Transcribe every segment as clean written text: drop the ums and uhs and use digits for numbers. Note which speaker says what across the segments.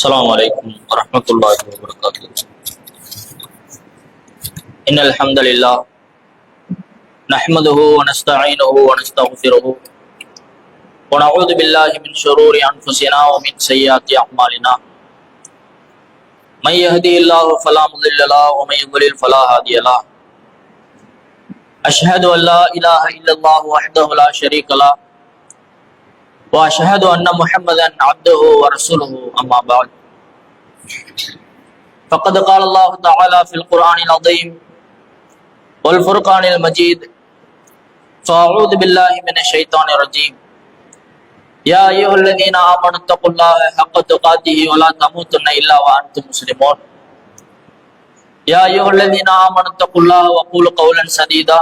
Speaker 1: السلام عليكم ورحمة الله وبركاته. إن الحمد لله نحمده ونستعينه ونستغفره ونعوذ بالله من شرور أنفسنا ومن سيئات أعمالنا. من يهدي الله فلا مضل له ومن يضلل فلا هادي له. أشهد أن لا إله إلا الله وحده لا شريك له وأشهد أن محمدا عبده ورسوله أما بعد. فقد قال الله تعالى في القرآن العظيم والفرقان المجيد: فأعوذ بالله من الشيطان الرجيم. يا أيها الذين آمنوا اتقوا الله حق تقاته ولا تموتن إلا وأنتم مسلمون. يا أيها الذين آمنوا اتقوا الله وقولوا قولا سديدا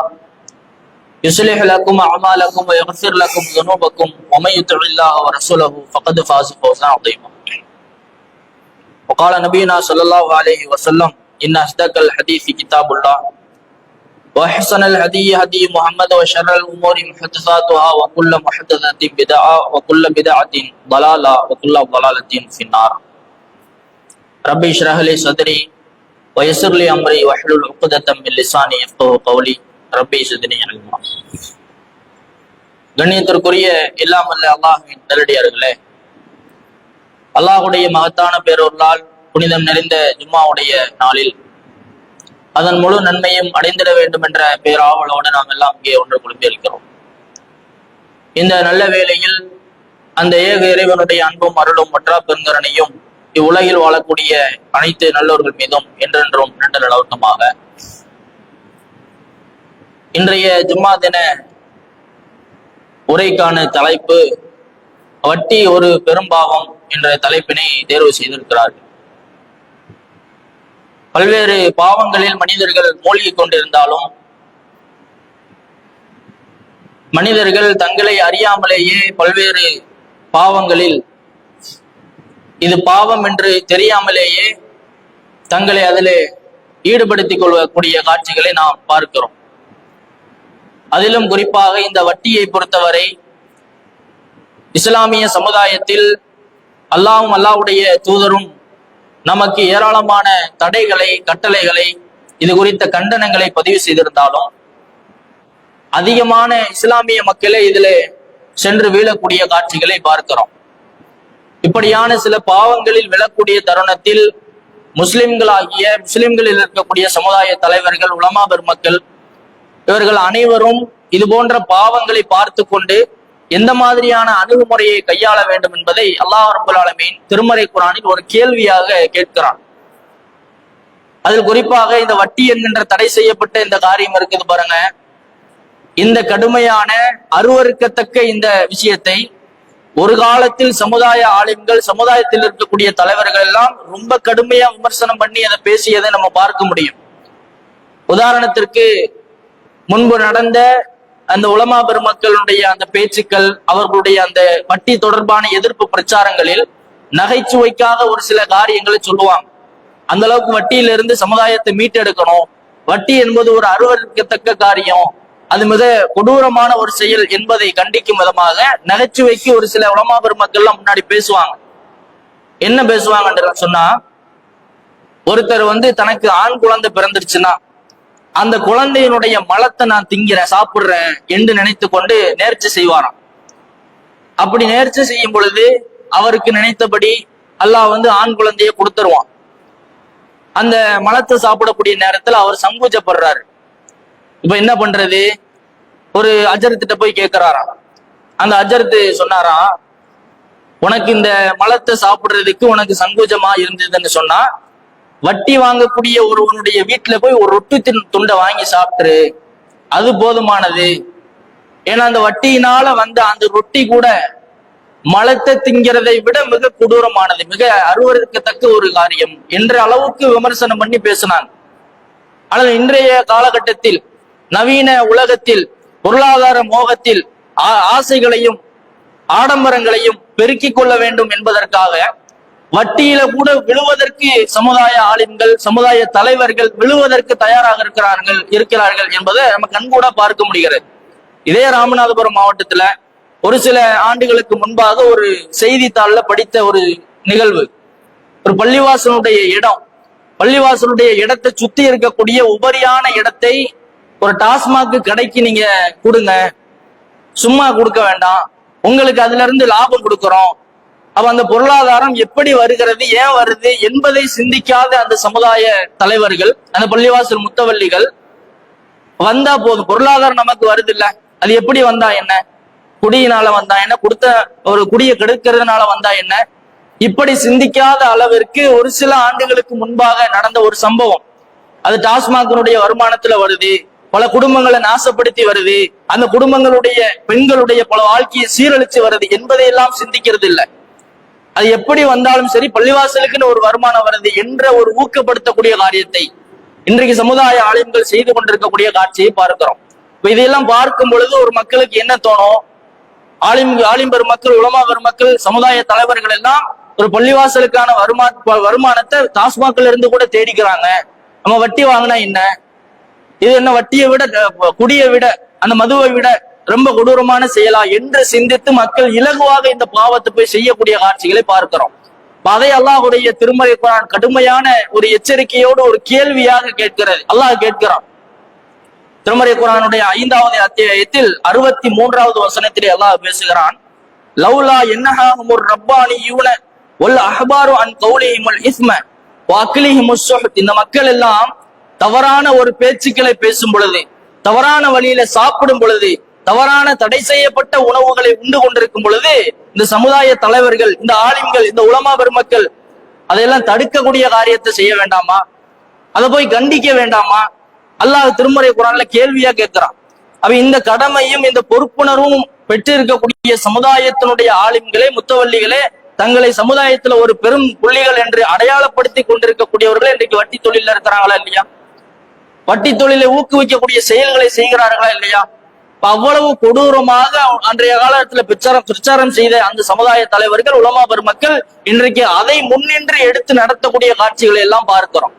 Speaker 1: يصلح لكم أعمالكم ويغفر لكم ذنوبكم ومن يطع الله ورسوله فقد فاز فوزا عظيما. وقال نبينا صلى الله عليه وسلم: إن أصدق الحديث كتاب الله وأحسن الهدي هدي محمد وشر الأمور محدثاتها وكل محدثة بدعة وكل بدعة ضلالة وكل ضلالة في النار. ربي اشرح لي صدري ويسر لي أمري واحلل عقدة من لساني يفقهوا قولي. ரப்பி சிதனி அல்மா. கண்ணியத்திற்குரிய இல்லாமல்ல அல்லாஹ்வின் நல்லடியார்களே, அல்லாஹுடைய மகத்தான பேரொருளால் புனிதம் நிறைந்த ஜும்மாவுடைய நாளில் அதன் முழு நன்மையும் அடைந்திட வேண்டும் என்ற பேராவலோடு நாம் எல்லாம் இங்கே ஒன்று குழும்பி இருக்கிறோம். இந்த நல்ல வேளையில் அந்த ஏக இறைவனுடைய அன்பும் அருளும் மற்றா பெருங்கரணையும் இவ்வுலகில் வாழக்கூடிய அனைத்து நல்லோர்கள் மீதும் என்றென்றும் நின்ற நிலவட்டமாக இன்றைய ஜும்மா தின உரைக்கான தலைப்பு வட்டி ஒரு பெரும்பாவம் என்ற தலைப்பினை தேர்வு செய்திருக்கிறார்கள். பல்வேறு பாவங்களில் மனிதர்கள் மூழ்கி கொண்டிருந்தாலும் மனிதர்கள் தங்களை அறியாமலேயே பல்வேறு பாவங்களில் இது பாவம் என்று தெரியாமலேயே தங்களை அதிலே ஈடுபடுத்திக் கொள்ளக்கூடிய காட்சிகளை நாம் பார்க்கிறோம். அதிலும் குறிப்பாக இந்த வட்டியை பொறுத்தவரை இஸ்லாமிய சமுதாயத்தில் அல்லாஹ்வும் அல்லாஹ்வுடைய தூதரும் நமக்கு ஏராளமான தடைகளை, கட்டளைகளை, இது குறித்த கண்டனங்களை பதிவு செய்திருந்தாலும் அதிகமான இஸ்லாமிய மக்களே இதிலே சென்று வீழக்கூடிய காட்சிகளை பார்க்கிறோம். இப்படியான சில பாவங்களில் விழக்கூடிய தருணத்தில் முஸ்லிம்களில் இருக்கக்கூடிய சமுதாய தலைவர்கள், உலமா பெருமக்கள் இவர்கள் அனைவரும் இது போன்ற பாவங்களை பார்த்து கொண்டு எந்த மாதிரியான அணுகுமுறையை கையாள வேண்டும் என்பதை அல்லாஹ் ரப்பல் ஆலமீன் திருமறை குர்ஆனில் ஒரு கேள்வியாக கேட்கிறான். அதில் குறிப்பாக இந்த வட்டி என்கின்ற தடை செய்யப்பட்ட இந்த காரியம் இருக்குது பாருங்க, இந்த கடுமையான அருவருக்கத்தக்க இந்த விஷயத்தை ஒரு காலத்தில் சமுதாய ஆலிம்கள், சமுதாயத்தில் இருக்கக்கூடிய தலைவர்கள் எல்லாம் ரொம்ப கடுமையா விமர்சனம் பண்ணி அதை பேசியதை நம்ம பார்க்க முடியும். உதாரணத்திற்கு முன்பு நடந்த அந்த உலமா பெருமக்களுடைய அந்த பேச்சுக்கள், அவர்களுடைய அந்த வட்டி தொடர்பான எதிர்ப்பு பிரச்சாரங்களில் நகைச்சுவைக்காக ஒரு சில காரியங்களை சொல்லுவாங்க. அந்த அளவுக்கு வட்டியிலிருந்து சமுதாயத்தை மீட்டெடுக்கணும், வட்டி என்பது ஒரு அருவருக்கத்தக்க காரியம், அது மிக கொடூரமான ஒரு செயல் என்பதை கண்டிக்கும் விதமாக நகைச்சுவைக்கு ஒரு சில உலமா பெருமக்கள்லாம் முன்னாடி பேசுவாங்க. என்ன பேசுவாங்கன்னு சொன்னா, ஒருத்தர் தனக்கு ஆண் குழந்தை பிறந்துருச்சுன்னா அந்த குழந்தையினுடைய மலத்தை நான் திங்கிறேன், சாப்பிடுறேன் என்று நினைத்து கொண்டு நேர்ச்சி செய்வாராம். அப்படி நேர்ச்சி செய்யும் பொழுது அவருக்கு நினைத்தபடி அல்லாஹ் ஆண் குழந்தைய கொடுத்துருவான். அந்த மலத்தை சாப்பிடக்கூடிய நேரத்தில் அவர் சங்கூஜப்படுறாரு. இப்ப என்ன பண்றது? ஒரு அஜர்த்திட்ட போய் கேட்கிறாராம். அந்த அஜர்த்து சொன்னாராம், உனக்கு இந்த மலத்தை சாப்பிடுறதுக்கு உனக்கு சங்கூஜமா இருந்ததுன்னு சொன்னா வட்டி வாங்கக்கூடிய ஒருவனுடைய வீட்டுல போய் ஒரு ரொட்டி துண்டை வாங்கி சாப்பிட்டுரு, அது போதுமானது. ஏன்னா அந்த வட்டியினால அந்த ரொட்டி கூட மலத்தை திங்கிறதை விட மிக கொடூரமானது, மிக அருவருக்கத்தக்க ஒரு காரியம் என்ற அளவுக்கு விமர்சனம் பண்ணி பேசினாங்க. ஆனால் இன்றைய காலகட்டத்தில் நவீன உலகத்தில் பொருளாதார மோகத்தில் ஆசைகளையும் ஆடம்பரங்களையும் பெருக்கிக் கொள்ள வேண்டும் என்பதற்காக வட்டியில கூட விழுவதற்கு சமுதாய ஆலிம்கள், சமுதாய தலைவர்கள் விழுவதற்கு தயாராக இருக்கிறார்கள் என்பதை நம்ம கண்கூட பார்க்க முடிகிறது. இதே ராமநாதபுரம் மாவட்டத்துல ஒரு சில ஆண்டுகளுக்கு முன்பாக ஒரு செய்தித்தாள்ல படித்த ஒரு நிகழ்வு. ஒரு பள்ளிவாசலுடைய இடம், பள்ளிவாசலுடைய இடத்தை சுத்தி இருக்கக்கூடிய உபரியான இடத்தை ஒரு டாஸ்மாக் கடைக்கு நீங்க கொடுங்க, சும்மா கொடுக்க வேண்டாம், உங்களுக்கு அதுல இருந்து லாபம் கொடுக்கிறோம். அப்ப அந்த பொருளாதாரம் எப்படி வருகிறது, ஏன் வருது என்பதை சிந்திக்காத அந்த சமுதாய தலைவர்கள், அந்த பள்ளிவாசல் முத்தவல்லிகள், வந்தா போதும் பொருளாதாரம் நமக்கு வருது இல்ல, அது எப்படி வந்தா என்ன, குடியினால வந்தா என்ன, கொடுத்த ஒரு குடியை கெடுக்கிறதுனால வந்தா என்ன, இப்படி சிந்திக்காத அளவிற்கு ஒரு சில ஆண்டுகளுக்கு முன்பாக நடந்த ஒரு சம்பவம். அது டாஸ்மாகினுடைய வருமானத்துல வருது, பல குடும்பங்களை நாசப்படுத்தி வருது, அந்த குடும்பங்களுடைய பெண்களுடைய பல வாழ்க்கையை சீரழிச்சு வருது என்பதையெல்லாம் சிந்திக்கிறது இல்லை. அது எப்படி வந்தாலும் சரி பள்ளிவாசலுக்குன்னு ஒரு வருமானம் வருது என்ற ஒரு ஊக்கப்படுத்தக்கூடிய காரியத்தை இன்றைக்கு சமுதாய ஆலயங்கள் செய்து கொண்டிருக்கக்கூடிய காட்சியை பார்க்கிறோம். இதையெல்லாம் பார்க்கும் பொழுது ஒரு மக்களுக்கு என்ன தோணும், ஆலிம் பெருமக்கள், உலமா பெருமக்கள், சமுதாய தலைவர்கள் எல்லாம் ஒரு பள்ளிவாசலுக்கான வருமானத்தை டாஸ்மாக்ல இருந்து கூட தேடிக்கிறாங்க. நம்ம வட்டி வாங்கினா என்ன, இது என்ன வட்டியை விட, குடியை விட, அந்த மதுவை விட ரொம்ப கொடூரமான செயலா என்று சிந்தித்து மக்கள் இலகுவாக இந்த பாவத்தை போய் செய்யக்கூடிய காட்சிகளை பார்க்கிறோம். அதை அல்லாஹுடைய திருமறை குர்ஆன் கடுமையான ஒரு எச்சரிக்கையோடு ஒரு கேள்வியாக கேட்கிறது. அல்லாஹ் கேட்கிறான். திருமறை குர்ஆனுடைய 5வது அத்தியாயத்தில் 63வது வசனத்திலே அல்லாஹ் பேசுகிறான், லவ்லா என்னஹாஹுமுர் ரப்பானியூன வல் அஹ்பாரு அன் கௌலிஹிமுல் இஸ்ம வ அக்லிஹிமுஸ் சுஹ்த். இந்த மக்கள் எல்லாம் தவறான ஒரு பேச்சுக்களை பேசும் பொழுது, தவறான வழியில சாப்பிடும் பொழுது, தவறான தடை செய்யப்பட்ட உணவுகளை உண்டு கொண்டிருக்கும் பொழுது இந்த சமுதாய தலைவர்கள், இந்த ஆலிம்கள், இந்த உலமா பெருமக்கள் அதையெல்லாம் தடுக்கக்கூடிய காரியத்தை செய்ய வேண்டாமா, அதை போய் கண்டிக்க வேண்டாமா? அல்லாஹ் திருமறை குர்ஆன்ல கேள்வியா கேட்கிறான். அப்ப இந்த கடமையும் இந்த பொறுப்புணர்வும் பெற்று இருக்கக்கூடிய சமுதாயத்தினுடைய ஆலிம்களே, முத்தவல்லிகளே, தங்களை சமுதாயத்துல ஒரு பெரும் புள்ளிகள் என்று அடையாளப்படுத்தி கொண்டிருக்கக்கூடியவர்களே இன்றைக்கு வட்டி தொழில இருக்கிறாங்களா இல்லையா? வட்டி தொழிலை ஊக்குவிக்கக்கூடிய செயல்களை செய்கிறார்களா இல்லையா? அவ்வளவு கொடூரமாக அன்றைய காலத்துல பிரச்சாரம் செய்த அந்த சமுதாய தலைவர்கள், உலமா பெருமக்கள் இன்றைக்கு அதை முன்னின்று எடுத்து நடத்தக்கூடிய காட்சிகளை எல்லாம் பார்க்கிறோம்.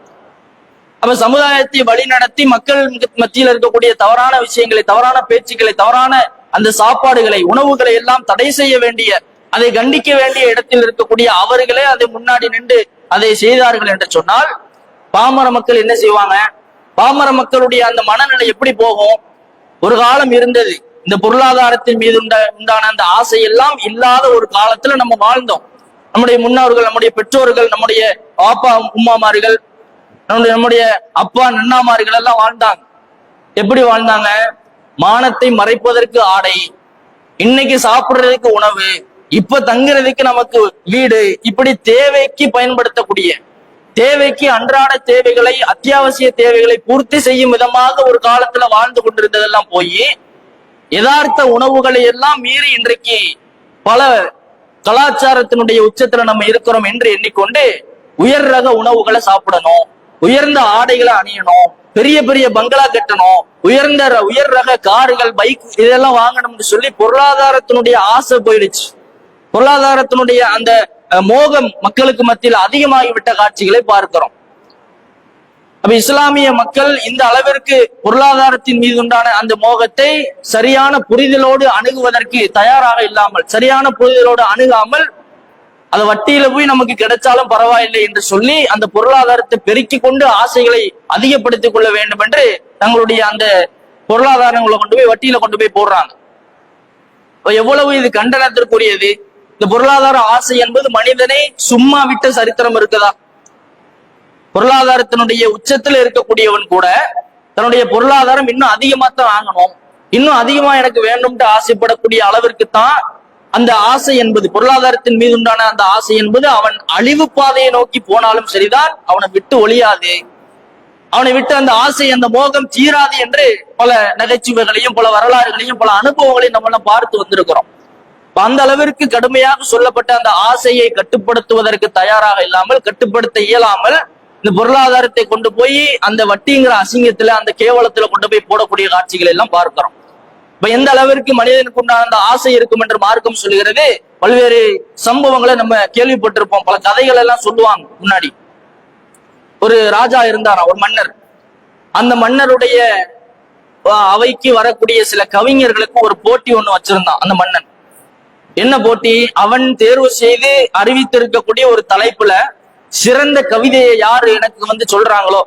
Speaker 1: அப்ப சமுதாயத்தை வழி நடத்தி மக்கள் மத்தியில் இருக்கக்கூடிய தவறான விஷயங்களை, தவறான பேச்சுக்களை, தவறான அந்த சாப்பாடுகளை, உணவுகளை எல்லாம் தடை செய்ய வேண்டிய, அதை கண்டிக்க வேண்டிய இடத்தில் இருக்கக்கூடிய அவர்களே அதை முன்னாடி நின்று அதை செய்தார்கள் என்று சொன்னால் பாமர மக்கள் என்ன செய்வாங்க? பாமர மக்களுடைய அந்த மனநிலை எப்படி போகும்? ஒரு காலம் இருந்தது, இந்த பொருளாதாரத்தின் மீது உண்டான அந்த ஆசை எல்லாம் இல்லாத ஒரு காலத்துல நம்ம வாழ்ந்தோம். நம்முடைய முன்னோர்கள், நம்முடைய பெற்றோர்கள், நம்முடைய அப்பா உம்மாமார்கள், நம்முடைய அப்பா நன்னாமார்கள் எல்லாம் வாழ்ந்தாங்க. எப்படி வாழ்ந்தாங்க? மானத்தை மறைப்பதற்கு ஆடை, இன்னைக்கு சாப்பிடுறதுக்கு உணவு, இப்ப தங்குறதுக்கு நமக்கு வீடு, இப்படி தேவைக்கு பயன்படுத்தக்கூடிய, தேவைக்கு அன்றாட தேவைகளை, அத்தியாவசிய தேவைகளை பூர்த்தி செய்யும் விதமாக ஒரு காலத்துல வாழ்ந்து கொண்டிருந்ததெல்லாம் போய் யதார்த்த உணவுகளை எல்லாம் மீறி இன்றைக்கு பல கலாச்சாரத்தினுடைய உச்சத்துல நம்ம இருக்கிறோம் என்று எண்ணிக்கொண்டு உயர் ரக உணவுகளை சாப்பிடணும், உயர்ந்த ஆடைகளை அணியணும், பெரிய பெரிய பங்களா கட்டணும், உயர் ரக கார்கள், பைக் இதெல்லாம் வாங்கணும்னு சொல்லி பொருளாதாரத்தினுடைய ஆசை போயிடுச்சு. பொருளாதாரத்தினுடைய அந்த மோகம் மக்களுக்கு மத்தியில் அதிகமாகிவிட்ட காட்சிகளை பார்க்கிறோம். அப்ப இஸ்லாமிய மக்கள் இந்த அளவிற்கு பொருளாதாரத்தின் மீது உண்டான அந்த மோகத்தை சரியான புரிதலோடு அணுகுவதற்கு தயாராக இல்லாமல், சரியான புரிதலோடு அணுகாமல், அது வட்டியில போய் நமக்கு கிடைச்சாலும் பரவாயில்லை என்று சொல்லி அந்த பொருளாதாரத்தை பெருக்கிக் கொண்டு ஆசைகளை அதிகப்படுத்திக் கொள்ள வேண்டும் என்று தங்களுடைய அந்த பொருளாதாரங்களை கொண்டு போய் வட்டியில கொண்டு போய் போடுறாங்க. எவ்வளவு இது கண்டனத்திற்குரியது! இந்த பொருளாதார ஆசை என்பது மனிதனை சும்மா விட்ட சரித்திரம் இருக்குதா? பொருளாதாரத்தினுடைய உச்சத்துல இருக்கக்கூடியவன் கூட தன்னுடைய பொருளாதாரம் இன்னும் அதிகமா தான் வாங்கணும், இன்னும் அதிகமா எனக்கு வேண்டும்ட்டு ஆசைப்படக்கூடிய அளவிற்கு தான் அந்த ஆசை என்பது, பொருளாதாரத்தின் மீது உண்டான அந்த ஆசை என்பது அவன் அழிவு பாதையை நோக்கி போனாலும் சரிதான், அவனை விட்டு ஒழியாது, அவனை விட்டு அந்த ஆசை, அந்த மோகம் தீராது என்று பல நகைச்சுவைகளையும் பல வரலாறுகளையும் பல அனுபவங்களையும் நம்ம பார்த்து வந்திருக்கிறோம். அந்த அளவிற்கு கடுமையாக சொல்லப்பட்ட அந்த ஆசையை கட்டுப்படுத்துவதற்கு தயாராக இல்லாமல், கட்டுப்படுத்த இயலாமல் இந்த பொருளாதாரத்தை கொண்டு போய் அந்த வட்டிங்கிற அசிங்கத்துல, அந்த கேவலத்துல கொண்டு போய் போடக்கூடிய காட்சிகள் எல்லாம் பார்க்கிறோம். இப்ப எந்த அளவிற்கு மனிதனுக்கு உண்டான அந்த ஆசை இருக்கும் என்று மார்க்கம் சொல்லுகிறது. பல்வேறு சம்பவங்களை நம்ம கேள்விப்பட்டிருப்போம், பல கதைகள் எல்லாம் சொல்லுவாங்க. முன்னாடி ஒரு ராஜா இருந்தாரா, ஒரு மன்னர். அந்த மன்னருடைய அவைக்கு வரக்கூடிய சில கவிஞர்களுக்கு ஒரு போட்டி ஒண்ணு வச்சிருந்தான் அந்த மன்னன். என்ன போட்டி? அவன் தேர்வு செய்து அறிவித்திருக்கக்கூடிய ஒரு தலைப்புல சிறந்த கவிதையை யாரு எனக்கு சொல்றாங்களோ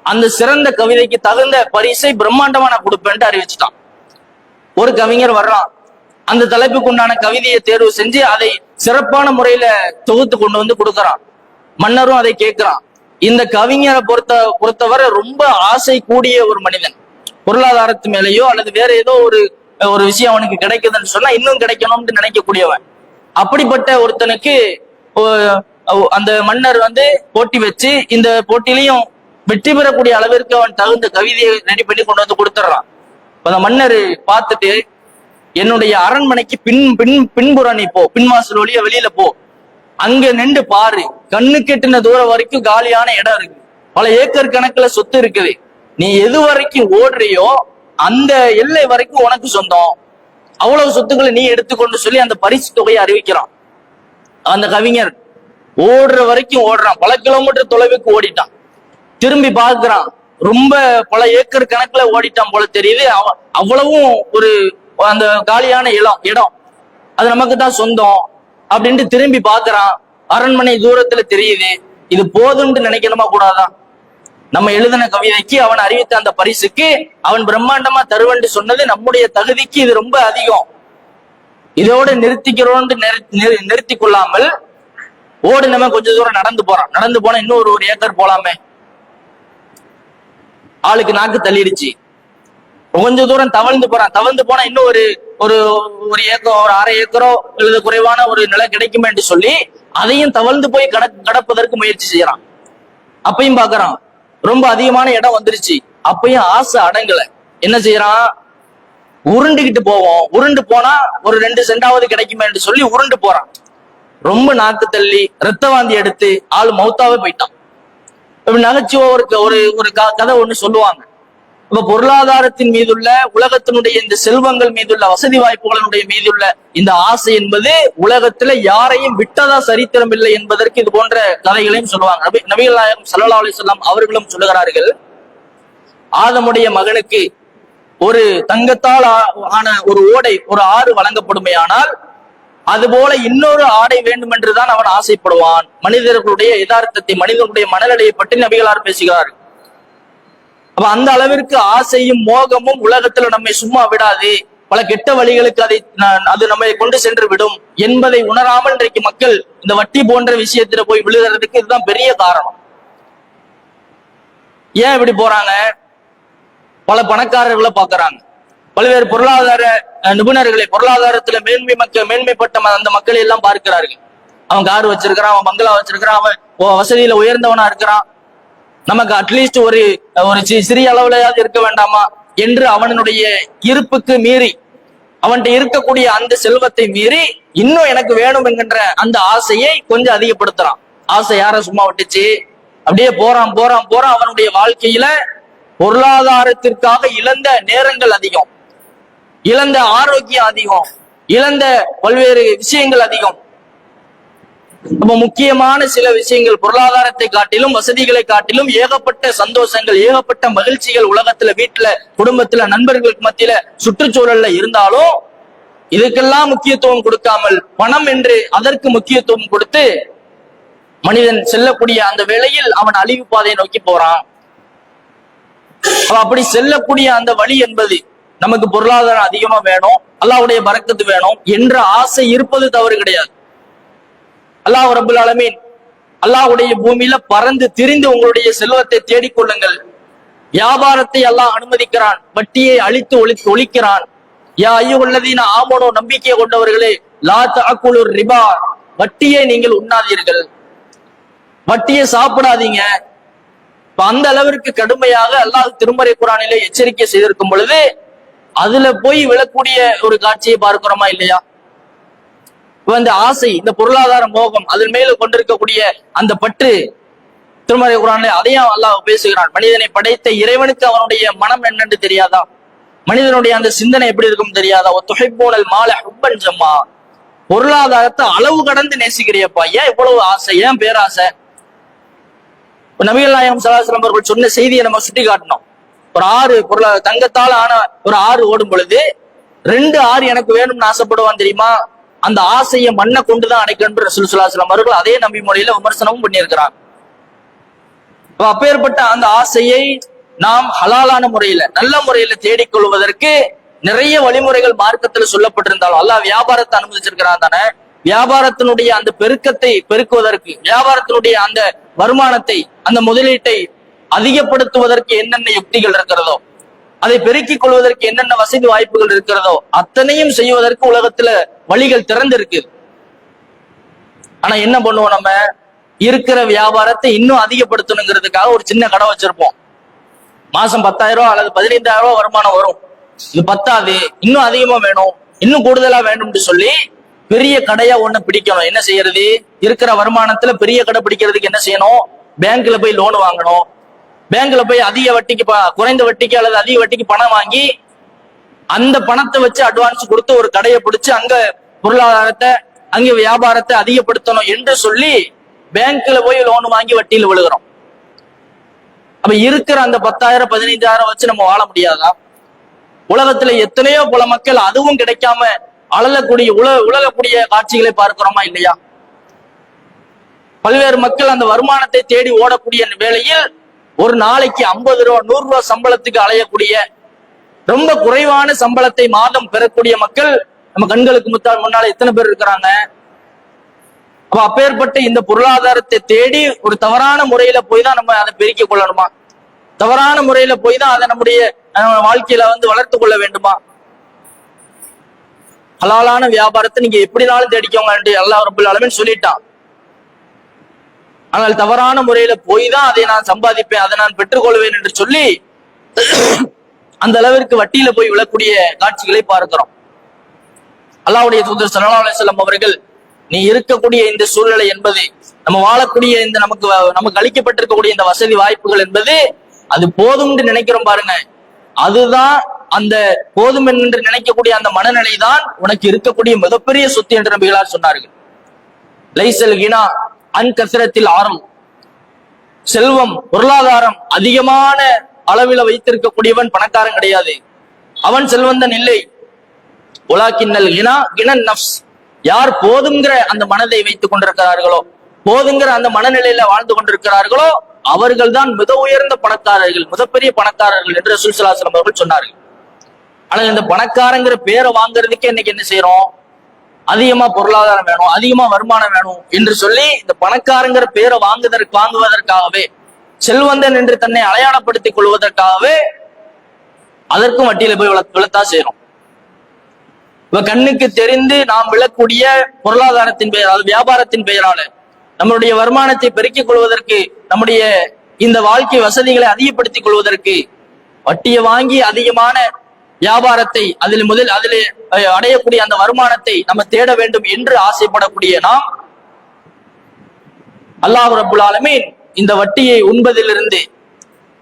Speaker 1: அந்த சிறந்த கவிதைக்கு தகுந்த பரிசை பிரம்மாண்டமா நான் கொடுப்பேன்ட்டு அறிவிச்சுட்டான். ஒரு கவிஞர் வர்றான், அந்த தலைப்புக்கு உண்டான கவிதையை தேர்வு செஞ்சு அதை சிறப்பான முறையில தொகுத்து கொண்டு வந்து கொடுக்கறான். மன்னரும் அதை கேட்கிறான். இந்த கவிஞரை பொறுத்தவரை ரொம்ப ஆசை கூடிய ஒரு மனிதன். பொருளாதாரத்து மேலேயோ அல்லது வேற ஏதோ ஒரு விஷயம் அவனுக்கு கிடைக்குதுன்னு சொன்னா இன்னும் கிடைக்கணும்னு நினைக்கக்கூடியவன். அப்படிப்பட்ட ஒருத்தனுக்கு அந்த மன்னர் போட்டி வச்சு இந்த போட்டியிலையும் வெற்றி பெறக்கூடிய அளவிற்கு அவன் தகுந்த கவிதையை ரெடி பண்ணி கொண்டு வந்து கொடுத்துட்றான். அந்த மன்னர் பார்த்துட்டு, என்னுடைய அரண்மனைக்கு பின்புறம் நீ போ, பின்வாசல் வழியா வெளியில போ, அங்க நின்று பாரு, கண்ணு கெட்டின தூரம் வரைக்கும் காலியான இடம் இருக்கு, பல ஏக்கர் கணக்குல சொத்து இருக்குது, நீ எது வரைக்கும் ஓடுறியோ அந்த எல்லை வரைக்கும் உனக்கு சொந்தம், அவ்வளவு சொத்துக்களை நீ எடுத்துக்கொண்டு சொல்லி அந்த பரிசு தொகையை அறிவிக்கிறான். அந்த கவிஞர் ஓடுற வரைக்கும் ஓடுறான், பல கிலோமீட்டர் தொலைவுக்கு ஓடிட்டான். திரும்பி பார்க்கிறான், ரொம்ப பல ஏக்கர் கணக்குல ஓடிட்டான் போல தெரியுது. அவ்வளவும் அந்த காலியான இடம் அது நமக்கு தான் சொந்தம் அப்படின்ட்டு திரும்பி பார்க்கறான். அரண்மனை தூரத்துல தெரியுது. இது போதும்னு நினைக்கணுமா கூடாதா? நம்ம எழுதின கவிதைக்கு அவன் அறிவித்த அந்த பரிசுக்கு அவன் பிரம்மாண்டமா தருவன்னு சொன்னது நம்முடைய தகுதிக்கு இது ரொம்ப அதிகம். இதோட நிறுத்திக்கிறோம் நிறுத்தி கொள்ளாமல் நம்ம கொஞ்ச தூரம் நடந்து போனா இன்னும் ஒரு ஏக்கர் போலாமே. ஆளுக்கு நாக்கு தள்ளிடுச்சு. கொஞ்ச தூரம் தவழ்ந்து போனா இன்னும் ஒரு ஏக்கர், ஒரு அரை ஏக்கரோ அல்லது குறைவான ஒரு நிலம் கிடைக்குமே என்று சொல்லி அதையும் தவழ்ந்து போய் கடப்பதற்கு முயற்சி செய்யறான். அப்பையும் பாக்குறான், ரொம்ப அதிகமான இடம் வந்துருச்சு. அப்பயும் ஆசை அடங்கல. என்ன செய்யறான், உருண்டுகிட்டு போவோம், உருண்டு போனா ஒரு 2 சென்டாவது கிடைக்குமே என்று சொல்லி உருண்டு போறான். ரொம்ப நாக்கு தள்ளி ரத்த வாந்தி எடுத்து ஆள் மௌத்தாவே போயிட்டான். நகைச்சுவை ஒரு கதை ஒண்ணு சொல்லுவாங்க. இப்ப பொருளாதாரத்தின் மீதுள்ள, உலகத்தினுடைய இந்த செல்வங்கள் மீதுள்ள, வசதி வாய்ப்புகளினுடைய மீதுள்ள இந்த ஆசை என்பது உலகத்துல யாரையும் விட்டதா சரித்திரம் இல்லை என்பதற்கு இது போன்ற கதைகளையும் சொல்லுவாங்க. நபிகள் நாயகம் ஸல்லல்லாஹு அலைஹி வஸல்லம் அவர்களும் சொல்லுகிறார்கள், ஆதமுடைய மகனுக்கு ஒரு தங்கத்தால் ஆன ஒரு ஓடை, ஒரு ஆறு வழங்கப்படுமையானால் அதுபோல இன்னொரு ஆடை வேண்டும் என்றுதான் அவன் ஆசைப்படுவான். மனிதர்களுடைய யதார்த்தத்தை, மனிதனுடைய மனநிலையை பற்றி நபிகளார் பேசுகிறார்கள். அப்ப அந்த அளவிற்கு ஆசையும் மோகமும் உலகத்துல நம்மை சும்மா விடாது, பல கெட்ட வழிகளுக்கு அது நம்மை கொண்டு சென்று விடும் என்பதை உணராமல் இன்றைக்கு மக்கள் இந்த வட்டி போன்ற விஷயத்துல போய் விழுகிறதுக்கு இதுதான் பெரிய காரணம். ஏன் இப்படி போறாங்க? பல பணக்காரர்களை பாக்குறாங்க, பல்வேறு பொருளாதார நிபுணர்களை, பொருளாதாரத்துல மேன்மைப்பட்ட அந்த மக்களை எல்லாம் பார்க்கிறார்கள். அவன் கார் வச்சிருக்கிறான், அவன் பங்களா வச்சிருக்கிறான், அவன் வசதியில உயர்ந்தவனா இருக்கிறான், நமக்கு அட்லீஸ்ட் ஒரு சிறிய அளவுலயாவது இருக்க வேண்டாமா என்று அவனுடைய இருப்புக்கு மீறி, அவன்கிட்ட இருக்கக்கூடிய அந்த செல்வத்தை மீறி இன்னும் எனக்கு வேணும் என்கின்ற அந்த ஆசையை கொஞ்சம் அதிகப்படுத்துறான். ஆசை யார சும்மா விட்டுச்சு? அப்படியே போறான். அவனுடைய வாழ்க்கையில பொருளாதாரத்திற்காக இழந்த நேரங்கள் அதிகம், இழந்த ஆரோக்கியம் அதிகம், இழந்த பல்வேறு விஷயங்கள் அதிகம். அப்ப முக்கியமான சில விஷயங்கள், பொருளாதாரத்தை காட்டிலும் வசதிகளை காட்டிலும் ஏகப்பட்ட சந்தோஷங்கள், ஏகப்பட்ட மகிழ்ச்சிகள் உலகத்துல, வீட்டுல, குடும்பத்துல, நண்பர்களுக்கு மத்தியில, சுற்றுச்சூழல்ல இருந்தாலும் இதுக்கெல்லாம் முக்கியத்துவம் கொடுக்காமல் பணம் என்று அதற்கு முக்கியத்துவம் கொடுத்து மனிதன் செல்லக்கூடிய அந்த வேளையில் அவன் அழிவு பாதையை நோக்கி போறான். அப்படி செல்லக்கூடிய அந்த வழி என்பது, நமக்கு பொருளாதாரம் அதிகமா வேணும், அல்லாஹ்வுடைய பரக்கத்து வேணும் என்ற ஆசை இருப்பது தவறு கிடையாது. அல்லாஹ் ரப்பல் ஆலமீன் அல்லாஹ்வுடைய பூமியில பறந்து திரிந்து உங்களுடைய செல்வத்தை தேடிக்கொள்ளுங்கள். வியாபாரத்தை அல்லாஹ் அனுமதிக்கிறான், வட்டியை அழித்து ஒழிக்கிறான். யா அய்யுஹல்லதீன ஆமனூ, நம்பிக்கை கொண்டவர்களே, லா தஅகுலுர் ரிபா, வட்டியை நீங்கள் உண்ணாதீர்கள், வட்டியை சாப்பிடாதீங்க. அந்த அளவிற்கு கடுமையாக அல்லாஹ் திருமறை குர்ஆனிலே எச்சரிக்கை செய்திருக்கும் பொழுது அதுல போய் விழக்கூடிய ஒரு காட்சியை பார்க்கிறோமா இல்லையா? இந்த ஆசை, இந்த பொருளாதார மோகம், அதன் மேல கொண்டிருக்கக்கூடிய அந்த பற்று, திருமறை குர்ஆனிலே அதையும் அல்லாஹ் பேசுகிறான். மனிதனை படைத்த இறைவனுக்கு அவனுடைய மனம் என்னன்னு தெரியாதா? மனிதனுடைய அந்த சிந்தனை எப்படி இருக்கும் தெரியாதா? துஹிப்பூனல் மால ஹுப்பன் ஜம்மா, பொருளாதாரத்தை அளவு கடந்து நேசிக்கிறியப்பா, ஏன் இவ்வளவு ஆசை, ஏன் பேராசை? நபிகள் நாயகம் ஸல்லல்லாஹு அலைஹி வஸல்லம் அவர்கள் சொன்ன செய்தியை நம்ம சுட்டி காட்டணும். ஒரு ஆறு தங்கத்தால் ஆன ஒரு ஆறு ஓடும் பொழுது 2 ஆறு எனக்கு வேணும்னு ஆசைப்படுவான் தெரியுமா? அந்த ஆசையை மண்ணை கொண்டுதான் அடைக்கணும் ரசூல் ஸல்லல்லாஹு அலைஹி வஸல்லம் அவர்கள் அதே நபி மொழியில விமர்சனமும் பண்ணியிருக்கிறார். அப்பேற்பட்ட அந்த ஆசையை நாம் ஹலாலான முறையில நல்ல முறையில தேடிக்கொள்வதற்கு நிறைய வழிமுறைகள் மார்க்கத்துல சொல்லப்பட்டிருந்தாலும் அல்லாஹ் வியாபாரத்தை அனுமதிச்சிருக்கிறான் தானே. வியாபாரத்தினுடைய அந்த பெருக்கத்தை பெருக்குவதற்கு, வியாபாரத்தினுடைய அந்த வருமானத்தை, அந்த முதலீட்டை அதிகப்படுத்துவதற்கு என்னென்ன யுக்திகள் இருக்கிறதோ, அதை பெருக்கிக் கொள்வதற்கு என்னென்ன வசதி வாய்ப்புகள் இருக்கிறதோ அத்தனையும் செய்வதற்கு உலகத்துல வழிகள் திறந்திருக்கு. ஆனா என்ன பண்ணுவோம், நம்ம இருக்கிற வியாபாரத்தை இன்னும் அதிகப்படுத்தணுங்கிறதுக்காக ஒரு சின்ன கடை வச்சிருப்போம். மாசம் 10,000 அல்லது 15,000 வருமானம் வரும். இது பத்தாது, இன்னும் அதிகமா வேணும், இன்னும் கூடுதலா வேணும்னு சொல்லி பெரிய கடையா ஒண்ணு பிடிக்கணும். என்ன செய்யறது? இருக்கிற வருமானத்துல பெரிய கடை பிடிக்கிறதுக்கு என்ன செய்யணும்? பேங்க்ல போய் லோன் வாங்கணும். பேங்க்ல போய் அதிக வட்டிக்கு, குறைந்த வட்டிக்கு அல்லது அதிக வட்டிக்கு பணம் வாங்கி அந்த பணத்தை வச்சு அட்வான்ஸ் கொடுத்து ஒரு கடையை பிடிச்சு அங்க பொருளாதாரத்தை, அங்க வியாபாரத்தை அதிகப்படுத்தணும் என்று சொல்லி பேங்க்ல போய் லோன் வாங்கி வட்டியில் விழுகிறோம். அப்ப இருக்கிற அந்த 10,000 15,000 வச்சு நம்ம வாழ முடியாதா? உலகத்துல எத்தனையோ பல மக்கள் அதுவும் கிடைக்காம அழலக்கூடிய உலகக்கூடிய காட்சிகளை பார்க்கிறோமா இல்லையா? பல்வேறு மக்கள் அந்த வருமானத்தை தேடி ஓடக்கூடிய வேளையில் ஒரு நாளைக்கு 50 ரூபா 100 ரூபாய் சம்பளத்துக்கு அலையக்கூடிய, ரொம்ப குறைவான சம்பளத்தை மாதம் பெறக்கூடிய மக்கள் நம்ம கண்களுக்கு முன்னால எத்தனை பேர் இருக்கிறாங்க? அப்ப அப்பேற்பட்ட இந்த பொருளாதாரத்தை தேடி ஒரு தவறான முறையில போய் தான் நம்ம அதை பெருக்கிக் கொள்ளணுமா? தவறான முறையில போய் தான் அதை நம்முடைய வாழ்க்கையில வளர்த்து கொள்ள வேண்டுமா? ஹலாலான வியாபாரத்தை நீங்க எப்படினாலும் தேடிக்கோங்க என்று அல்லாஹ் ரப்பல் ஆலமீன் சொல்லிட்டான். ஆனால் தவறான முறையில போய் தான் அதை நான் சம்பாதிப்பேன், அதை நான் பெற்றுக்கொள்வேன் என்று சொல்லி அந்த அளவிற்கு வட்டியில போய் விழக்கூடிய காட்சிகளை பார்க்கிறோம். அல்லாஹ்வுடைய தூதர் ஸல்லல்லாஹு அலைஹி வஸல்லம் அவர்கள், நீ இருக்கக்கூடிய இந்த சூழ்நிலை என்பது, நம்ம வாழக்கூடிய இந்த நமக்கு அளிக்கப்பட்டிருக்கக்கூடிய இந்த வசதி வாய்ப்புகள் என்பது அது போதும் என்று நினைக்கிறோம் பாருங்க, அதுதான் அந்த போதும் என்று நினைக்கக்கூடிய அந்த மனநிலை தான் உனக்கு இருக்கக்கூடிய மிகப்பெரிய சொத்து என்று நபிகளார் சொன்னார்கள். லைசல் கினா அன் கஸ்ரத்தில் ஆரம், செல்வம் பொருளாதாரம் அதிகமான அளவில் வைத்திருக்கக்கூடியவன் பணக்காரன் கிடையாது, அவன் செல்வந்தன் இல்லை. உலாக்கின்னல் கினா கினன் நஃப்ஸ், யார் போதுங்கிற அந்த மனதை வைத்துக் கொண்டிருக்கிறார்களோ, போதுங்கிற அந்த மனநிலையில வாழ்ந்து கொண்டிருக்கிறார்களோ அவர்கள் தான் மிக உயர்ந்த பணக்காரர்கள், மிகப்பெரிய பணக்காரர்கள் என்று ரசூல் ஸல்லல்லாஹு அலைஹி வஸல்லம் அவர்கள் சொன்னார்கள். ஆனா இந்த பணக்காரங்கிற பேரை வாங்குறதுக்கே இன்னைக்கு என்ன செய்யறோம்? அதிகமா பொருளாதாரம் வேணும், அதிகமா வருமானம் வேணும் என்று சொல்லி இந்த பணக்காரங்கிற பேரை வாங்குவதற்காகவே, செல்வந்தன் என்று தன்னை அடையாளப்படுத்திக் கொள்வதற்காகவே அதற்கும் வட்டியில போய் விழத்தான் செய்யறோம். இப்ப கண்ணுக்கு தெரிந்து நாம் விழக்கூடிய பொருளாதாரத்தின் பெயர், அது வியாபாரத்தின் பெயரால நம்மளுடைய வருமானத்தை பெருக்கிக் கொள்வதற்கு, நம்முடைய இந்த வாழ்க்கை வசதிகளை அதிகப்படுத்திக் கொள்வதற்கு வட்டியை வாங்கி அதிகமான வியாபாரத்தை அதில் அடையக்கூடிய அந்த வருமானத்தை நம்ம தேட வேண்டும் என்று ஆசைப்படக்கூடிய நாம், அல்லாஹ் ரப்புல் ஆலமீன் இந்த வட்டியை உண்பதிலிருந்து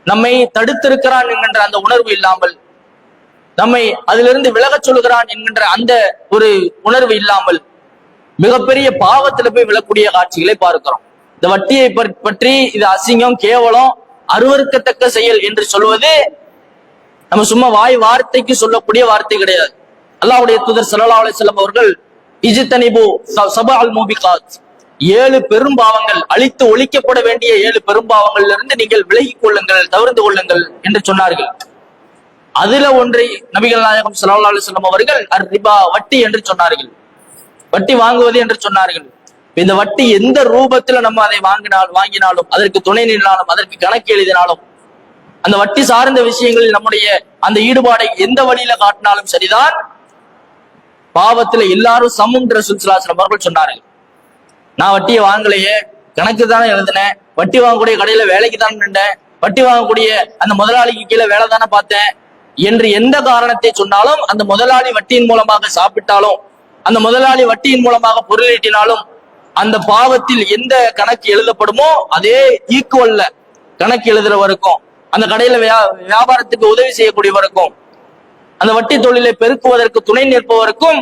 Speaker 1: நம்மை தடுத்திருக்கிறான் என்கின்ற அந்த உணர்வு இல்லாமல், நம்மை அதிலிருந்து விலகச் சொல்கிறான் என்கின்ற அந்த ஒரு உணர்வு இல்லாமல் மிகப்பெரிய பாவத்துல போய் விழக்கூடிய காட்சிகளை பார்க்கிறோம். இந்த வட்டியை பற்றி இது அசிங்கம், கேவலம், அருவருக்கத்தக்க செயல் என்று சொல்வது நம்ம சும்மா வாய் வார்த்தைக்கு சொல்லக்கூடிய வார்த்தை கிடையாது. அல்லாஹ்வுடைய தூதர் ஸல்லல்லாஹு அலைஹி வஸல்லம் அவர்கள் இஜ்தனிபு சபஅல் மூபிகாத், 7 பெரும் பாவங்கள், அழித்து ஒழிக்கப்பட வேண்டிய 7 பெரும் பாவங்களிலிருந்து இருந்து நீங்கள் விலகிக் கொள்ளுங்கள், தவிர்த்து கொள்ளுங்கள் என்று சொன்னார்கள். அதுல ஒன்றை நபிகள் நாயகம் ஸல்லல்லாஹு அலைஹி வஸல்லம் அவர்கள் ரிபா, வட்டி என்று சொன்னார்கள். வட்டி வாங்குவது என்று சொன்னார்கள். இந்த வட்டி எந்த ரூபத்துல நம்ம அதை வாங்கினாலும், அதற்கு துணை நின்றாலும், அதற்கு கணக்கு எழுதினாலும், அந்த வட்டி சார்ந்த விஷயங்களில் நம்முடைய அந்த ஈடுபாடை எந்த வழியில காட்டினாலும் சரிதான், பாவத்துல எல்லாரும் சமம் என்று ரசூல் ஸல்லல்லாஹு அலைஹி வஸல்லம் அவர்கள் சொன்னார்கள். நான் வட்டியை வாங்கலையே, கணக்கு தானே எழுதினேன், வட்டி வாங்கக்கூடிய கடையில வேலைக்கு தானே நின்றேன், வட்டி வாங்கக்கூடிய அந்த முதலாளிக்கு கீழே வேலை தானே பார்த்தேன் என்று எந்த காரணத்தை சொன்னாலும், அந்த முதலாளி வட்டியின் மூலமாக சாப்பிட்டாலும், அந்த முதலாளி வட்டியின் மூலமாக பொருளீட்டினாலும், அந்த பாவத்தில் எந்த கணக்கு எழுதப்படுமோ அதே ஈக்குவல்ல கணக்கு எழுதுறவருக்கும், அந்த கடையில வியாபாரத்துக்கு உதவி செய்யக்கூடியவருக்கும், அந்த வட்டி தொழிலை பெருக்குவதற்கு துணை நிற்பவருக்கும்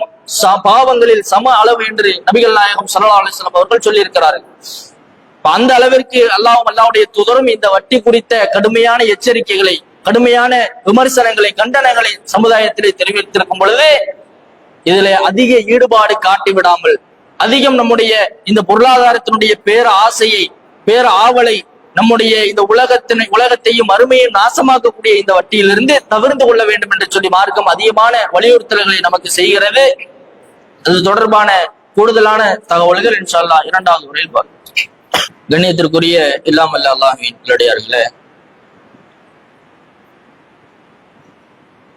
Speaker 1: பாவங்களில் சம அளவு என்று நபிகள் நாயகம் ஸல்லல்லாஹு அலைஹி வஸல்லம் அவர்கள் சொல்லி இருக்கிறார்கள். அந்த அளவிற்கு அல்லாஹ்வுடைய தூதரும் இந்த வட்டி குறித்த கடுமையான எச்சரிக்கைகளை, கடுமையான விமர்சனங்களை, கண்டனங்களை சமுதாயத்திலே தெரிவித்திருக்கும் பொழுது இதுல அதிக ஈடுபாடு காட்டி விடாமல், அதிகம் நம்முடைய இந்த பொருளாதாரத்தினுடைய பேர ஆசையை, பேர ஆவலை நம்முடைய இந்த உலகத்தையும் அருமையும் நாசமாக்கக்கூடிய இந்த வட்டியிலிருந்து தவிர்த்து கொள்ள வேண்டும் என்று சொல்லி மார்க்கம் அதிகமான வலியுறுத்தல்களை நமக்கு செய்கிறது. அது தொடர்பான கூடுதலான தகவல்கள் இன்ஷா அல்லாஹ் இரண்டாவது உரையில் பார்ப்போம். கண்ணியத்திற்குரிய இல்லாமல்ல அல்லாஹ்வின் நல்லடியார்களே,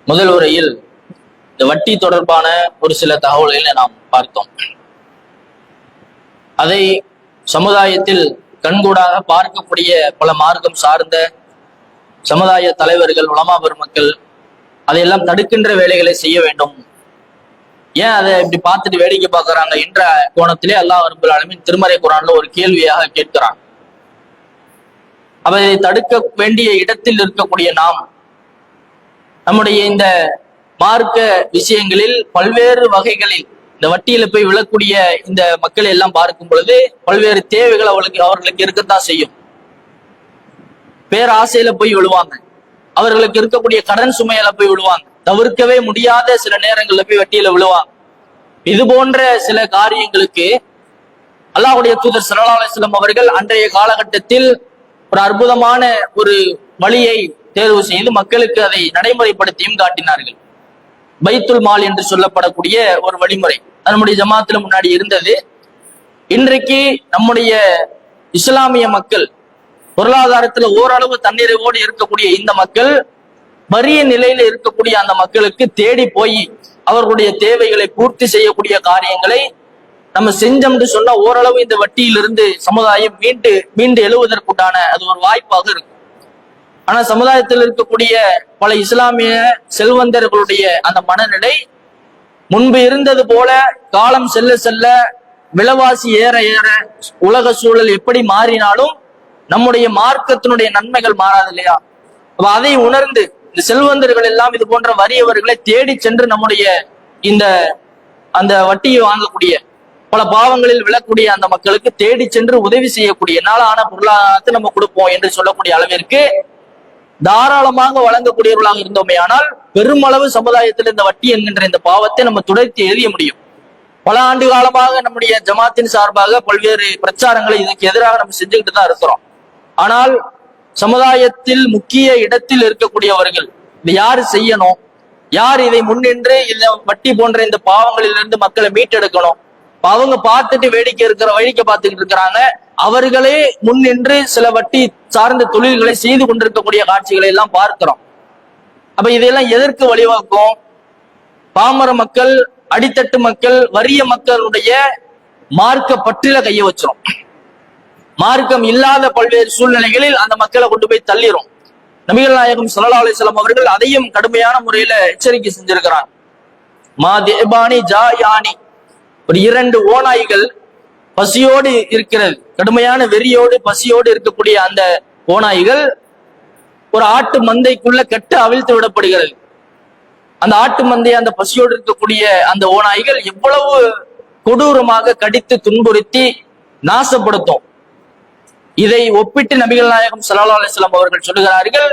Speaker 1: முதல் உரையில் இந்த வட்டி தொடர்பான ஒரு சில தகவல்களை நாம் பார்த்தோம். அதை சமுதாயத்தில் கண்கூடாக பார்க்கக்கூடிய பல மார்க்கம் சார்ந்த சமுதாய தலைவர்கள், உலமா பெருமக்கள் அதையெல்லாம் தடுக்கின்ற வேலைகளை செய்ய வேண்டும். ஏன் அதை இப்படி பார்த்துட்டு வேடிக்கை பார்க்கறாங்க என்ற கோணத்திலே அல்லாஹ் ரப்பல் ஆலமீன் திருமறை குர்ஆன்ல ஒரு கேள்வியாக கேட்கிறான். அதை தடுக்க வேண்டிய இடத்தில் இருக்கக்கூடிய நாம் நம்முடைய இந்த மார்க்க விஷயங்களில் பல்வேறு வகைகளில் இந்த வட்டியில போய் விழக்கூடிய இந்த மக்களை எல்லாம் பார்க்கும் பொழுது பல்வேறு தேவைகள் அவர்களுக்கு இருக்கத்தான் செய்யும். பேராசையில போய் விழுவாங்க, அவர்களுக்கு இருக்கக்கூடிய கடன் சுமையில போய் விழுவாங்க, தவிர்க்கவே முடியாத சில நேரங்கள்ல போய் வட்டியில விழுவாங்க. இது போன்ற சில காரியங்களுக்கு அல்லாஹ்வுடைய தூதர் ஸல்லல்லாஹு அலைஹி வஸல்லம் அவர்கள் அன்றைய காலகட்டத்தில் ஒரு அற்புதமான ஒரு வழியை தேர்வு செய்து மக்களுக்கு அதை நடைமுறைப்படுத்தியும் காட்டினார்கள். பைத்துல் மால் என்று சொல்லப்படக்கூடிய ஒரு வழிமுறை நம்முடைய ஜமாத்துல முன்னாடி இருந்தது. இன்றைக்கு நம்முடைய இஸ்லாமிய மக்கள் பொருளாதாரத்துல ஓரளவு தன்னிறைவோடு இருக்கக்கூடிய இந்த மக்கள் வறிய நிலையில இருக்கக்கூடிய அந்த மக்களுக்கு தேடி போய் அவர்களுடைய தேவைகளை பூர்த்தி செய்யக்கூடிய காரியங்களை நம்ம செஞ்சோம்னு சொன்னா ஓரளவு இந்த வட்டியிலிருந்து சமுதாயம் மீண்டு எழுவதற்குண்டான அது ஒரு வாய்ப்பாக இருக்கும். ஆனா சமுதாயத்தில் இருக்கக்கூடிய பல இஸ்லாமிய செல்வந்தர்களுடைய அந்த மனநிலை முன்பு இருந்தது போல காலம் செல்ல செல்ல விலைவாசி ஏற ஏற உலக சூழல் எப்படி மாறினாலும் நம்முடைய மார்க்கத்தினுடைய நன்மைகள் மாறாது இல்லையா? அதை உணர்ந்து இந்த செல்வந்தர்கள் எல்லாம் இது போன்ற வறியவர்களை தேடி சென்று நம்முடைய இந்த அந்த வட்டியை வாங்கக்கூடிய பல பாவங்களில் விழக்கூடிய அந்த மக்களுக்கு தேடி சென்று உதவி செய்யக்கூடிய நாளான பொருளாதாரத்தை நம்ம கொடுப்போம் என்று சொல்லக்கூடிய அளவிற்கு தாராளமாக வழங்கக்கூடியவர்களாக இருந்தோமே ஆனால் பெருமளவு சமுதாயத்தில் இந்த வட்டி என்கின்ற இந்த பாவத்தை நம்ம துடைத்து எறிய முடியும். பல ஆண்டு காலமாக நம்முடைய ஜமாத்தின் சார்பாக பல்வேறு பிரச்சாரங்களை இதுக்கு எதிராக நம்ம செஞ்சுக்கிட்டு தான் இருக்கிறோம். ஆனால் சமுதாயத்தில் முக்கிய இடத்தில் இருக்கக்கூடியவர்கள் இது யாரு செய்யணும், யார் இதை முன்னின்று இந்த வட்டி போன்ற இந்த பாவங்களிலிருந்து மக்களை மீட்டெடுக்கணும், அவங்க பார்த்துட்டு வேடிக்கை பார்த்துக்கிட்டு இருக்கிறாங்க. அவர்களே முன்னின்று சில வட்டி சார்ந்த தொழில்களை செய்து கொண்டிருக்கக்கூடிய காட்சிகளை எல்லாம் பார்க்கிறோம். அப்ப இதெல்லாம் எதற்கு வழிவகுக்கும்? பாமர மக்கள், அடித்தட்டு மக்கள், வறிய மக்களுடைய மார்க்க பற்றில கைய வச்சிரும். மார்க்கம் இல்லாத பல்வேறு சூழ்நிலைகளில் அந்த மக்களை கொண்டு போய் தள்ளிரும். நபிகள் நாயகம் ஸல்லல்லாஹு அலைஹி வஸல்லம் அவர்கள் அதையும் கடுமையான முறையில எச்சரிக்கை செஞ்சிருக்கிறாங்க. மா தேபானி ஜாயானி, ஒரு இரண்டு ஓநாய்கள் பசியோடு இருக்கிறது, கடுமையான வெறியோடு பசியோடு இருக்கக்கூடிய அந்த ஓநாய்கள் ஒரு ஆட்டு மந்தைக்குள்ள கட்டு அவிழ்த்து விடப்படுகிறது. அந்த ஆட்டு மந்தை அந்த பசியோடு இருக்கக்கூடிய அந்த ஓநாய்கள் எவ்வளவு கொடூரமாக கடித்து துன்புறுத்தி நாசப்படுத்தும். இதை ஒப்பிட்டு நபிகள் நாயகம் ஸல்லல்லாஹு அலைஹி வஸல்லம் அவர்கள் சொல்லுகிறார்கள்,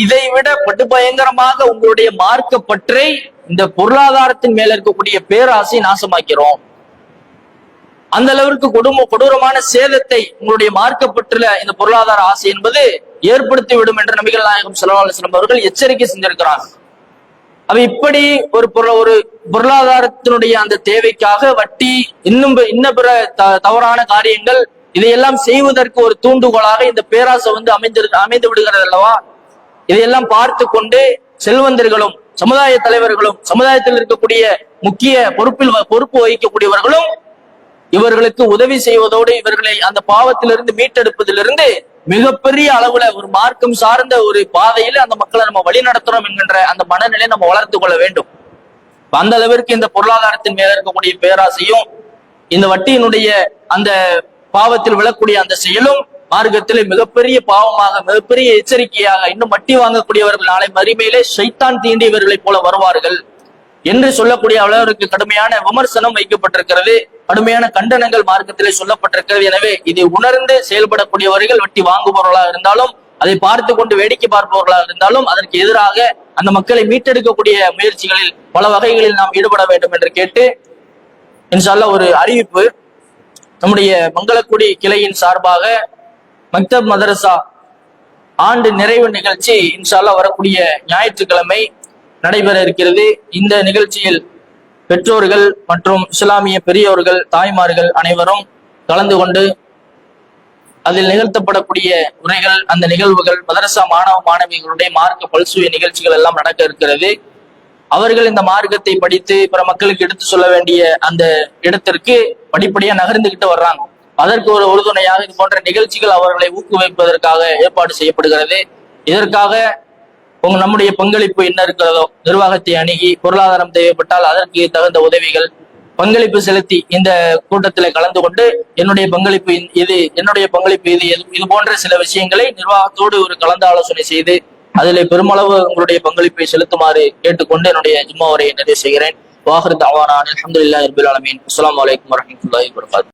Speaker 1: இதை விட படுபயங்கரமாக உங்களுடைய மார்க்க பற்றை இந்த பொருளாதாரத்தின் மேல இருக்கக்கூடிய பேராசை நாசமாக்கிறோம். அந்த அளவிற்கு கொடூரமான சேதத்தை உங்களுடைய மார்க்கப்பட்டுல இந்த பொருளாதார ஆசை என்பது ஏற்படுத்தி விடும் என்று நபிகள் நாயகம் ஸல்லல்லாஹு அலைஹி வஸல்லம் அவர்கள் எச்சரிக்கை செஞ்சிருக்கிறார். அவ இப்படி ஒரு பொருளாதாரத்தினுடைய அந்த தேவைக்காக வட்டி இன்னும் பிற தவறான காரியங்கள் இதையெல்லாம் செய்வதற்கு ஒரு தூண்டுகோலாக இந்த பேராசை அமைந்து விடுகிறது அல்லவா? இதையெல்லாம் பார்த்து கொண்டு செல்வந்தர்களும் சமுதாய தலைவர்களும் சமுதாயத்தில் இருக்கக்கூடிய முக்கிய பொறுப்பு வகிக்கக்கூடியவர்களும் இவர்களுக்கு உதவி செய்வதோடு இவர்களை அந்த பாவத்திலிருந்து மீட்டெடுப்பதிலிருந்து மிகப்பெரிய அளவுல ஒரு மார்க்கம் சார்ந்த ஒரு பாதையில அந்த மக்களை நம்ம வழி நடத்துறோம் என்கின்ற அந்த மனநிலையை நம்ம வளர்த்து கொள்ள வேண்டும். அந்த அளவிற்கு இந்த பொருளாதாரத்தின் மேல இருக்கக்கூடிய பேராசையும் இந்த வட்டியினுடைய அந்த பாவத்தில் விழக்கூடிய அந்த செயலும் மார்க்கத்திலே மிகப்பெரிய பாவமாக, மிகப்பெரிய எச்சரிக்கையாக, இன்னும் வட்டி வாங்கக்கூடியவர்கள் நாளை மறுமையிலே ஷைத்தான் தீண்டியவர்களைப் போல வருவார்கள் என்று சொல்லக்கூடிய அளவிற்கு கடுமையான விமர்சனம் வைக்கப்பட்டிருக்கிறது, கடுமையான கண்டனங்கள் மார்க்கத்திலே சொல்லப்பட்டிருக்கிறது. எனவே இதை உணர்ந்து செயல்படக்கூடியவர்கள் வட்டி வாங்குபவர்களாக இருந்தாலும் அதை பார்த்து கொண்டு வேடிக்கை பார்ப்பவர்களாக இருந்தாலும் அதற்கு எதிராக அந்த மக்களை மீட்டெடுக்கக்கூடிய முயற்சிகளில் பல வகைகளில் நாம் ஈடுபட வேண்டும் என்று கேட்டு, இன்ஷா அல்லாஹ் ஒரு அறிவிப்பு. நம்முடைய மங்களக்குடி கிளையின் சார்பாக மக்தப் மதரசா ஆண்டு நிறைவு நிகழ்ச்சி இன்ஷா அல்லாஹ் வரக்கூடிய ஞாயிற்றுக்கிழமை நடைபெற இருக்கிறது. இந்த நிகழ்ச்சியில் பெற்றோர்கள் மற்றும் இஸ்லாமிய பெரியோர்கள், தாய்மார்கள் அனைவரும் கலந்து கொண்டு அதில் நிகழ்த்தப்படக்கூடிய உரைகள், அந்த நிகழ்வுகள், மதரசா மாணவ மாணவிகளுடைய மார்க்க பல்சுவை நிகழ்ச்சிகள் எல்லாம் நடக்க இருக்கிறது. அவர்கள் இந்த மார்க்கத்தை படித்து பிற மக்களுக்கு எடுத்து சொல்ல வேண்டிய அந்த இடத்திற்கு படிப்படியா நகர்ந்துகிட்டு வர்றாங்க. அதற்கு ஒரு உறுதுணையாக இது போன்ற நிகழ்ச்சிகள் அவர்களை ஊக்குவிப்பதற்காக ஏற்பாடு செய்யப்படுகிறது. இதற்காக நம்முடைய பங்களிப்பு என்ன இருக்கிறதோ நிர்வாகத்தை அணுகி, பொருளாதாரம் தேவைப்பட்டால் அதற்கு தகுந்த உதவிகள், பங்களிப்பு செலுத்தி இந்த கூட்டத்தில் கலந்து கொண்டு என்னுடைய பங்களிப்பு இது இது போன்ற சில விஷயங்களை நிர்வாகத்தோடு ஒரு கலந்து ஆலோசனை செய்து அதில் பெருமளவு உங்களுடைய பங்களிப்பை செலுத்துமாறு கேட்டுக்கொண்டு என்னுடைய ஜும்மா உரையை நிறைவு செய்கிறேன். வாஹிர் தஅவானா அல்ஹம்துலில்லாஹி ரப்பில் ஆலமீன். அஸ்ஸலாமு அலைக்கும் வரஹ்மத்துல்லாஹி வபரகாத்துஹு.